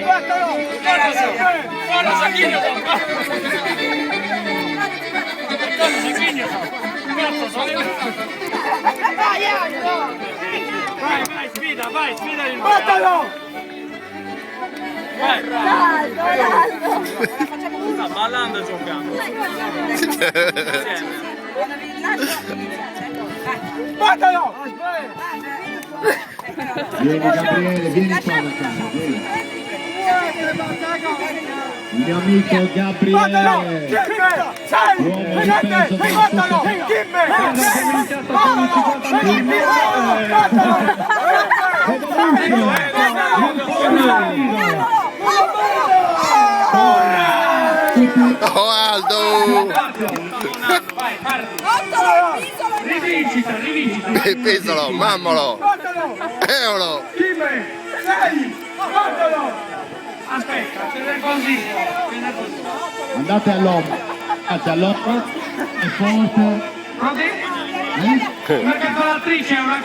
vai! Guarda Sacchigno! Vai, sfida il Battalo! Vai! Ronaldo! Sta ballando e giocando. Battalo! Vieni Gabriele, vieni qua da casa, vieni. Il mio amico Gabriele. Uomo di peso Battalo! Oh Aldo! Rivincita! Pisolo, mammolo! Eolo! Aspetta, ce n'è così! Andate all'ombra, è forte. Pronti? Una calcolatrice! Vai,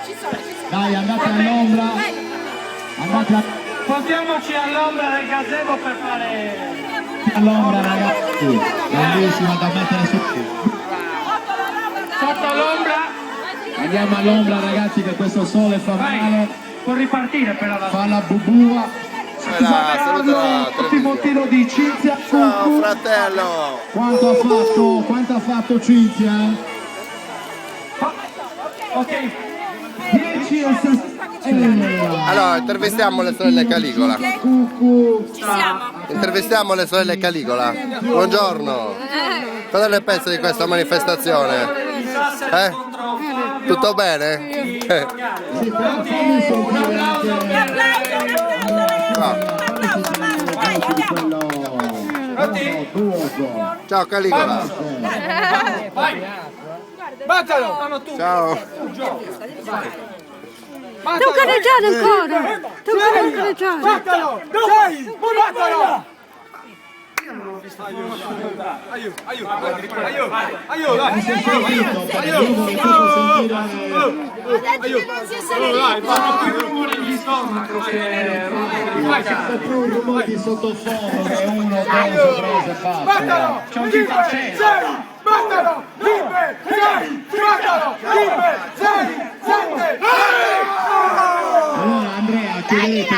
ci sono. Dai, andate all'ombra. Andate Portiamoci all'ombra del gazebo per fare... all'ombra ragazzi. Bellissima da mettere su. Sotto l'ombra! Andiamo all'ombra ragazzi che questo sole fa male. Può ripartire però la... Fa la bubua. Saluta! Ottimo tiro di Cinzia. Ciao fratello! Quanto ha fatto Cinzia? Ok, 10 e 6. Allora, intervistiamo le sorelle Caligola. Ci siamo. Intervistiamo le sorelle Caligola. Buongiorno. Cosa ne pensa di questa manifestazione? Tutto bene? Sì, però fammi sentire anche quello. Ciao Caligola. Battalo! Ciao. Devo gareggiare ancora! Devo gareggiare! Battalo! Sei! Battalo! Più un rumore di sottofondo che uno delle prese fatte. Battalo! Sei! Battalo! Limpe! Sei! Battalo! Limpe! Sei! Sette! Allora Andrea, chiedete,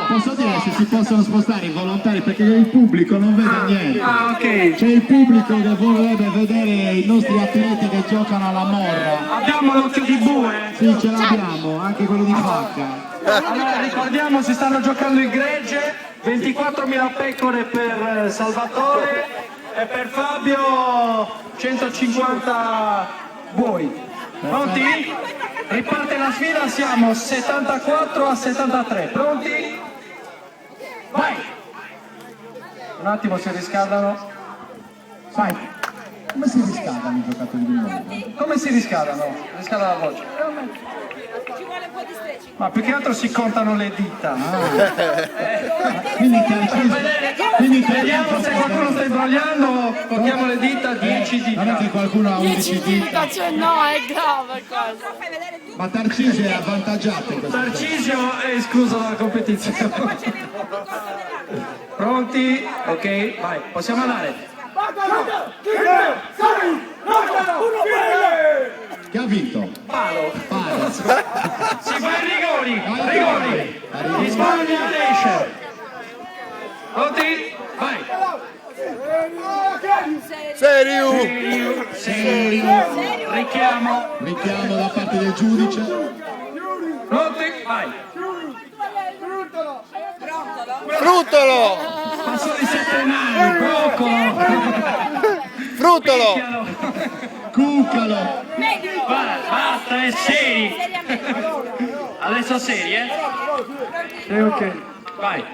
posso dire se si possono spostare i volontari perché il pubblico non vede niente. ah ok. C'è il pubblico che vorrebbe vedere i nostri atleti che giocano alla morra. Abbiamo l'occhio di bue. Sì, ce l'abbiamo, anche quello di Facca. Allora ricordiamo si stanno giocando il gregge, 24.000 pecore per Salvatore e per Fabio 150 buoi. Pronti? Riparte la sfida, siamo 74 a 73. Pronti? Vai! Un attimo si riscaldano. Vai! Come si riscaldano i giocatori di morra? Come si riscaldano? Riscalda la voce. Ci vuole un po' di stretching. Ma più che altro si contano le dita. Quindi Vediamo se qualcuno sta imbrogliando, contiamo le dita, 10 non è che dita. qualcuno ha 11 dita, Cioè no, è grave cosa. Fai vedere tu. ma Tarcisio è avvantaggiato in questo caso. Tarcisio è escluso dalla competizione. Pronti? Ok, vai, possiamo andare. Battalo! Limpe! Sei! Battalo! Limpe! Chi ha vinto? Palo. Palo. Si fa i rigori. Di Spagna esce. Pronti? Vai. Serio! Serio. Richiamo. Richiamo da parte del giudice. Pronti? Vai. Fruttolo! Ma sono i 7 nani, broccolo. Fruttolo! Cuccalo. Vai, basta, è seri. Adesso seri, ok. Vai.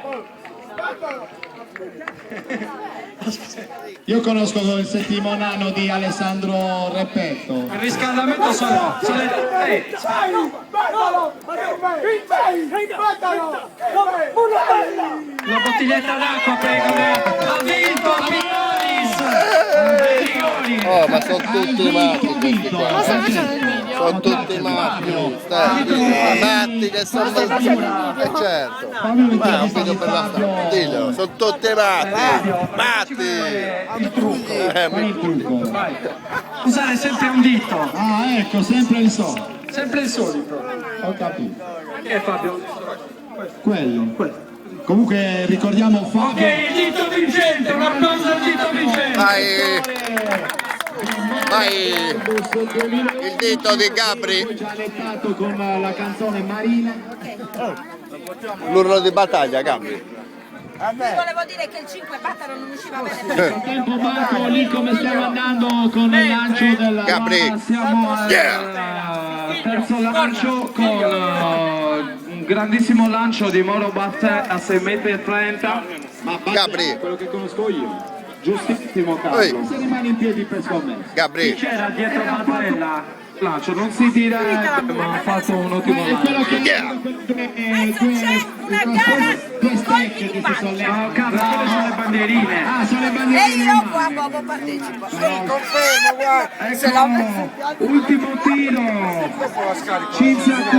Io conosco il settimo anno di Alessandro Repetto. Il riscaldamento sono le... Battalo! Limpe! Battalo! Una bottiglietta d'acqua, prego. Ha vinto Pinolis! Rigori. Oh, ma sono tutti matti questi qua. Ma sta facendo il video? Sono tutti matti. Matti che sono certo. Ma è un video per la stampa. Dillo, sono tutti matti. Matti. Il trucco. Usare sempre un dito. Ah, ecco, sempre il so. Sempre il solito. Ho capito. Che Fabio? Quello. Comunque ricordiamo Ok, Fabio. il dito vincente, un applauso al dito vincente. Vai. Il dito di Gabri. Già allettato con la canzone Marina. L'urlo di battaglia, Gabri. Volevo dire che il 5 Battaro non usciva bene per Nel frattempo Marco, lì come stiamo andando con il lancio del... Gabri. Siamo al terzo lancio con un grandissimo lancio di Moro Batte a 6,30 m. Ma Gabri. quello che conosco io. Giustissimo Ehi. Carlo. Se rimane in piedi per scommesso. Gabri. C'era dietro Battella. Lancio, non si tira, ma ha fatto un ottimo È quello lancio. che... Adesso c'è una gara di colpi di No, pancia. cazzo, quelle sono le bandierine. Ah, sono le E bandiere. io qua Bobo partecipo. Ecco, ultimo tiro. Cinzia